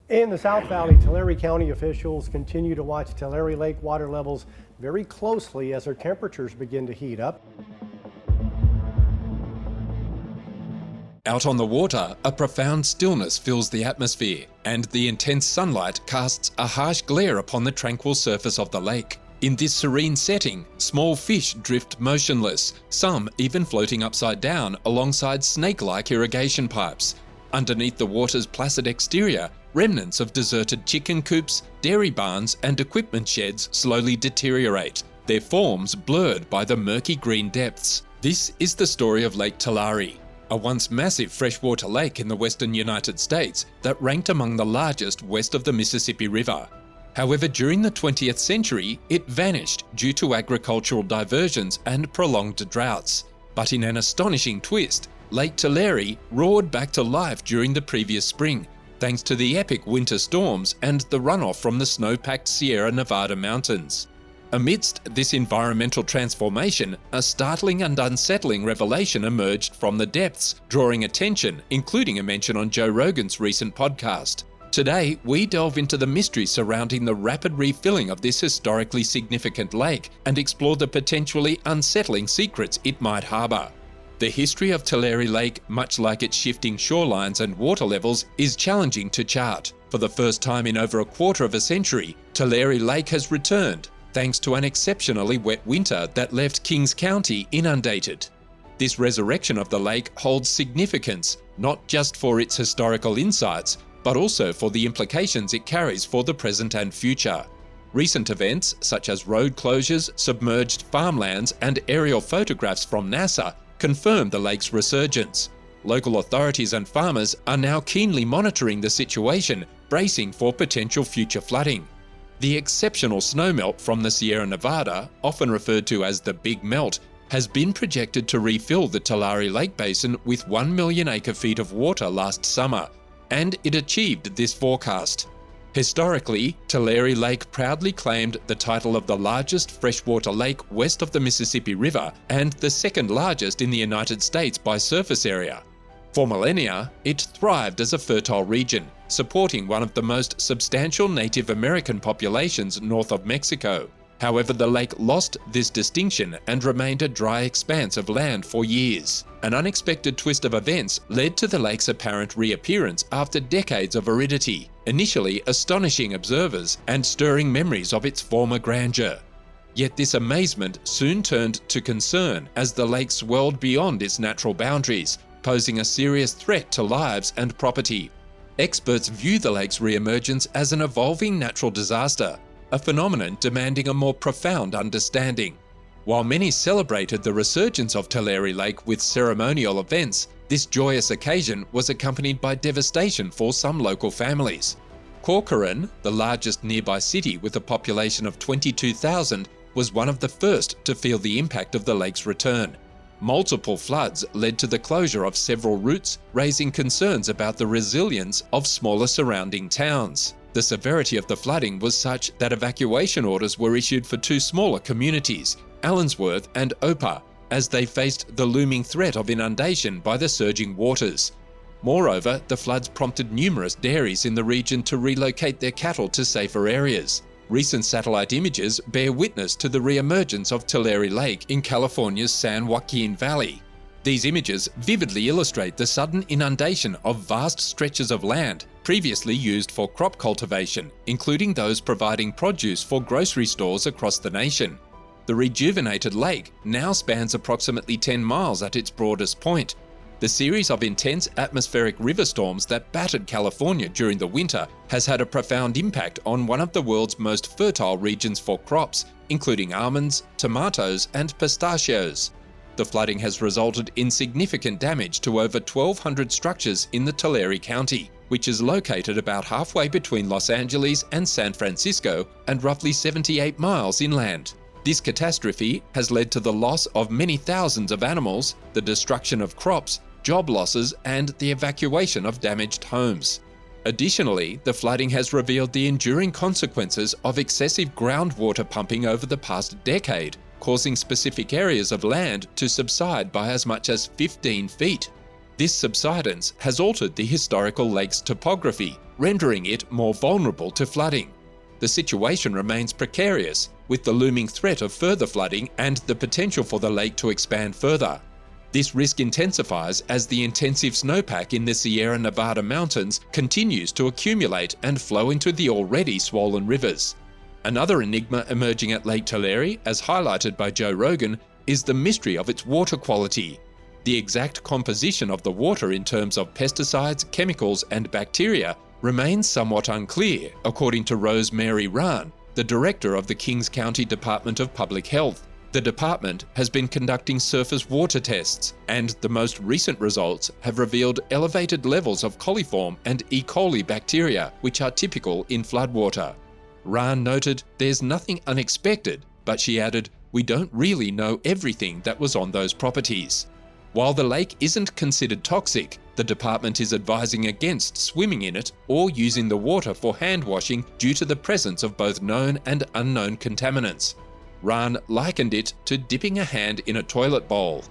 In the South Valley, Tulare County officials continue to watch Tulare Lake water levels very closely as their temperatures begin to heat up. Out on the water, a profound stillness fills the atmosphere, and the intense sunlight casts a harsh glare upon the tranquil surface of the lake. In this serene setting, small fish drift motionless, some even floating upside down alongside snake-like irrigation pipes. Underneath the water's placid exterior, remnants of deserted chicken coops, dairy barns, and equipment sheds slowly deteriorate, their forms blurred by the murky green depths. This is the story of Lake Tulare, a once massive freshwater lake in the western United States that ranked among the largest west of the Mississippi River. However, during the 20th century, it vanished due to agricultural diversions and prolonged droughts. But in an astonishing twist, Lake Tulare roared back to life during the previous spring, thanks to the epic winter storms and the runoff from the snow-packed Sierra Nevada mountains. Amidst this environmental transformation, a startling and unsettling revelation emerged from the depths, drawing attention, including a mention on Joe Rogan's recent podcast. Today, we delve into the mystery surrounding the rapid refilling of this historically significant lake and explore the potentially unsettling secrets it might harbour. The history of Tulare Lake, much like its shifting shorelines and water levels, is challenging to chart. For the first time in over a quarter of a century, Tulare Lake has returned, thanks to an exceptionally wet winter that left Kings County inundated. This resurrection of the lake holds significance, not just for its historical insights, but also for the implications it carries for the present and future. Recent events, such as road closures, submerged farmlands, and aerial photographs from NASA, confirm the lake's resurgence. Local authorities and farmers are now keenly monitoring the situation, bracing for potential future flooding. The exceptional snowmelt from the Sierra Nevada, often referred to as the Big Melt, has been projected to refill the Tulare Lake Basin with 1 million acre-feet of water last summer, and it achieved this forecast. Historically, Tulare Lake proudly claimed the title of the largest freshwater lake west of the Mississippi River and the second largest in the United States by surface area. For millennia, it thrived as a fertile region, supporting one of the most substantial Native American populations north of Mexico. However, the lake lost this distinction and remained a dry expanse of land for years. An unexpected twist of events led to the lake's apparent reappearance after decades of aridity, initially astonishing observers and stirring memories of its former grandeur. Yet this amazement soon turned to concern as the lake swelled beyond its natural boundaries, posing a serious threat to lives and property. Experts view the lake's reemergence as an evolving natural disaster, a phenomenon demanding a more profound understanding. While many celebrated the resurgence of Tulare Lake with ceremonial events, this joyous occasion was accompanied by devastation for some local families. Corcoran, the largest nearby city with a population of 22,000, was one of the first to feel the impact of the lake's return. Multiple floods led to the closure of several routes, raising concerns about the resilience of smaller surrounding towns. The severity of the flooding was such that evacuation orders were issued for two smaller communities, Allensworth and Opa, as they faced the looming threat of inundation by the surging waters. Moreover, the floods prompted numerous dairies in the region to relocate their cattle to safer areas. Recent satellite images bear witness to the re-emergence of Tulare Lake in California's San Joaquin Valley. These images vividly illustrate the sudden inundation of vast stretches of land previously used for crop cultivation, including those providing produce for grocery stores across the nation. The rejuvenated lake now spans approximately 10 miles at its broadest point. The series of intense atmospheric river storms that battered California during the winter has had a profound impact on one of the world's most fertile regions for crops, including almonds, tomatoes, and pistachios. The flooding has resulted in significant damage to over 1,200 structures in the Tulare County, which is located about halfway between Los Angeles and San Francisco and roughly 78 miles inland. This catastrophe has led to the loss of many thousands of animals, the destruction of crops, job losses, and the evacuation of damaged homes. Additionally, the flooding has revealed the enduring consequences of excessive groundwater pumping over the past decade, causing specific areas of land to subside by as much as 15 feet. This subsidence has altered the historical lake's topography, rendering it more vulnerable to flooding. The situation remains precarious, with the looming threat of further flooding and the potential for the lake to expand further. This risk intensifies as the intensive snowpack in the Sierra Nevada mountains continues to accumulate and flow into the already swollen rivers. Another enigma emerging at Lake Tulare, as highlighted by Joe Rogan, is the mystery of its water quality. The exact composition of the water in terms of pesticides, chemicals, and bacteria remains somewhat unclear, according to Rosemary Rahn, the director of the Kings County Department of Public Health. The department has been conducting surface water tests, and the most recent results have revealed elevated levels of coliform and E. coli bacteria, which are typical in floodwater. Rahn noted, "There's nothing unexpected," but she added, "We don't really know everything that was on those properties." While the lake isn't considered toxic, the department is advising against swimming in it or using the water for hand washing due to the presence of both known and unknown contaminants. Rahn likened it to dipping a hand in a toilet bowl.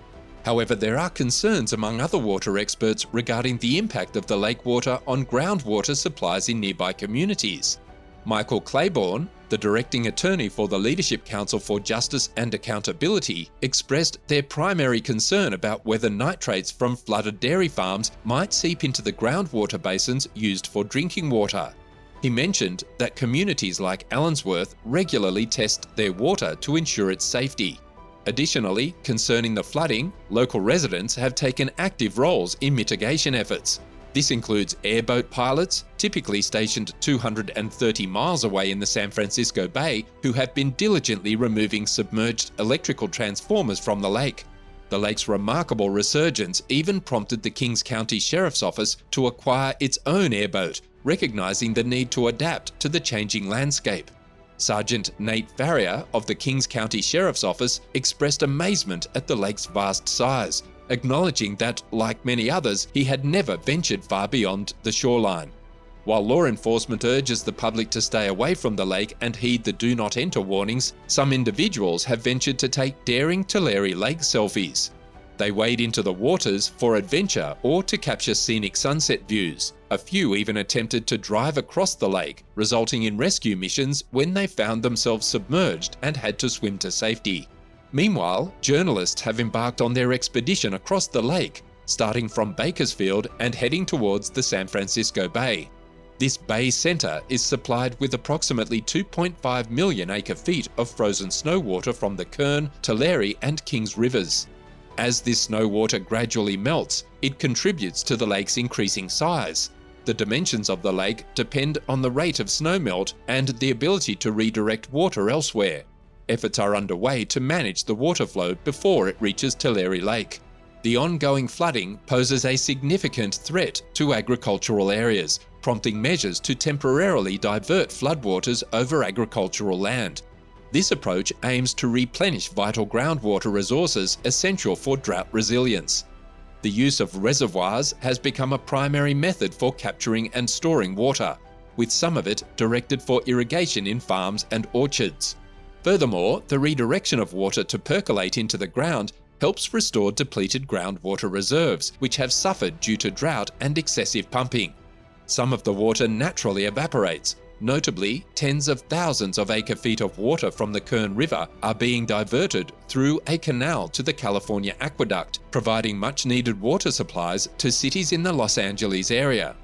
However, there are concerns among other water experts regarding the impact of the lake water on groundwater supplies in nearby communities. Michael Claiborne, the directing attorney for the Leadership Council for Justice and Accountability, expressed their primary concern about whether nitrates from flooded dairy farms might seep into the groundwater basins used for drinking water. He mentioned that communities like Allensworth regularly test their water to ensure its safety. Additionally, concerning the flooding, local residents have taken active roles in mitigation efforts. This includes airboat pilots, typically stationed 230 miles away in the San Francisco Bay, who have been diligently removing submerged electrical transformers from the lake. The lake's remarkable resurgence even prompted the Kings County Sheriff's Office to acquire its own airboat, recognizing the need to adapt to the changing landscape. Sergeant Nate Farrier of the Kings County Sheriff's Office expressed amazement at the lake's vast size, acknowledging that, like many others, he had never ventured far beyond the shoreline. While law enforcement urges the public to stay away from the lake and heed the do not enter warnings, some individuals have ventured to take daring Tulare Lake selfies. They wade into the waters for adventure or to capture scenic sunset views. A few even attempted to drive across the lake, resulting in rescue missions when they found themselves submerged and had to swim to safety. Meanwhile, journalists have embarked on their expedition across the lake, starting from Bakersfield and heading towards the San Francisco Bay. This bay center is supplied with approximately 2.5 million acre-feet of frozen snow water from the Kern, Tulare, and Kings Rivers. As this snow water gradually melts, it contributes to the lake's increasing size. The dimensions of the lake depend on the rate of snowmelt and the ability to redirect water elsewhere. Efforts are underway to manage the water flow before it reaches Tulare Lake. The ongoing flooding poses a significant threat to agricultural areas, prompting measures to temporarily divert floodwaters over agricultural land. This approach aims to replenish vital groundwater resources essential for drought resilience. The use of reservoirs has become a primary method for capturing and storing water, with some of it directed for irrigation in farms and orchards. Furthermore, the redirection of water to percolate into the ground helps restore depleted groundwater reserves, which have suffered due to drought and excessive pumping. Some of the water naturally evaporates. Notably, tens of thousands of acre-feet of water from the Kern River are being diverted through a canal to the California Aqueduct, providing much-needed water supplies to cities in the Los Angeles area.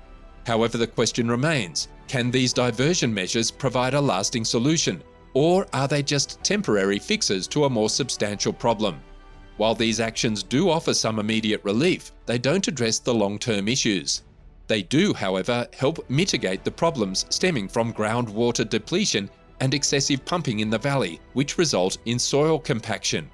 However, the question remains, can these diversion measures provide a lasting solution, or are they just temporary fixes to a more substantial problem? While these actions do offer some immediate relief, they don't address the long-term issues. They do, however, help mitigate the problems stemming from groundwater depletion and excessive pumping in the valley, which result in soil compaction.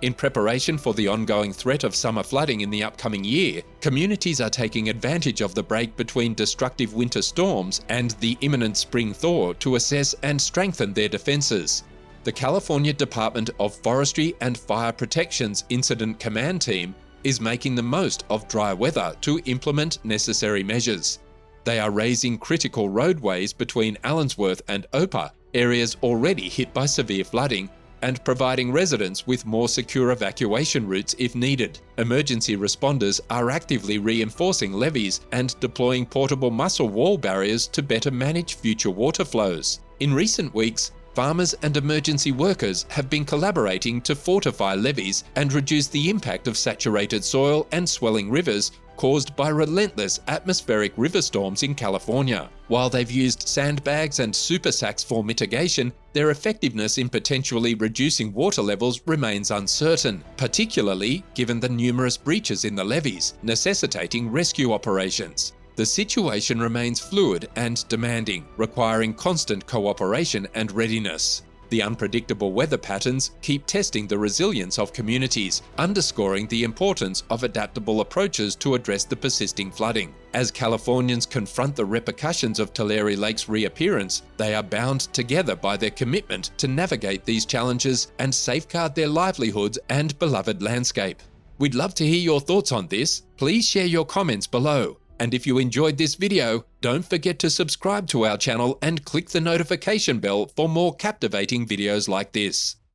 In preparation for the ongoing threat of summer flooding in the upcoming year, communities are taking advantage of the break between destructive winter storms and the imminent spring thaw to assess and strengthen their defenses. The California Department of Forestry and Fire Protection's Incident Command Team is making the most of dry weather to implement necessary measures. They are raising critical roadways between Allensworth and Opa, areas already hit by severe flooding, and providing residents with more secure evacuation routes if needed. Emergency responders are actively reinforcing levees and deploying portable muscle wall barriers to better manage future water flows. In recent weeks, farmers and emergency workers have been collaborating to fortify levees and reduce the impact of saturated soil and swelling rivers caused by relentless atmospheric river storms in California. While they've used sandbags and super sacks for mitigation, their effectiveness in potentially reducing water levels remains uncertain, particularly given the numerous breaches in the levees, necessitating rescue operations. The situation remains fluid and demanding, requiring constant cooperation and readiness. The unpredictable weather patterns keep testing the resilience of communities, underscoring the importance of adaptable approaches to address the persisting flooding. As Californians confront the repercussions of Tulare Lake's reappearance, they are bound together by their commitment to navigate these challenges and safeguard their livelihoods and beloved landscape. We'd love to hear your thoughts on this. Please share your comments below. And if you enjoyed this video, don't forget to subscribe to our channel and click the notification bell for more captivating videos like this.